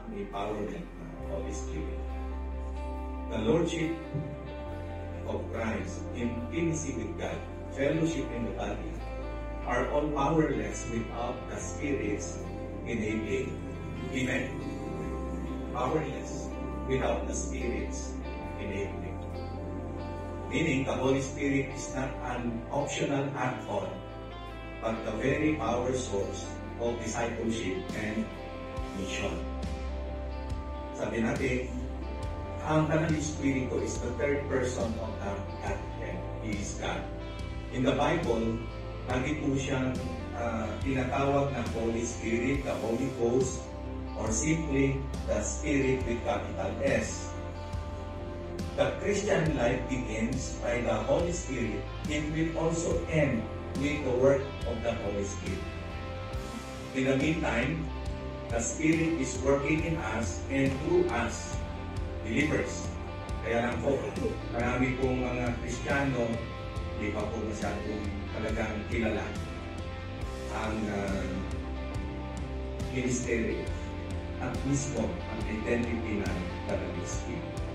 ang empowerment ng Holy Spirit. The Lordship of Christ, intimacy with God, fellowship in the body, are all powerless without the Spirit's enabling. Amen? Powerless without the Spirit's enabling. Meaning, the Holy Spirit is not an optional add-on, but the very power source of discipleship and mission. Sabi natin, ang Banal Espiritu is the third person of the Godhead. He is God. In the Bible, lagi po siyang tinatawag ng Holy Spirit, the Holy Ghost, or simply the Spirit with capital S. The Christian life begins by the Holy Spirit. It will also end with the work of the Holy Spirit. In the meantime, the Spirit is working in us and through us, believers. Kaya lang po, marami pong mga Kristiyano, di pa po masyadong talagang kilala ang ministeryo at mismo ang identity ng Banal Espiritu.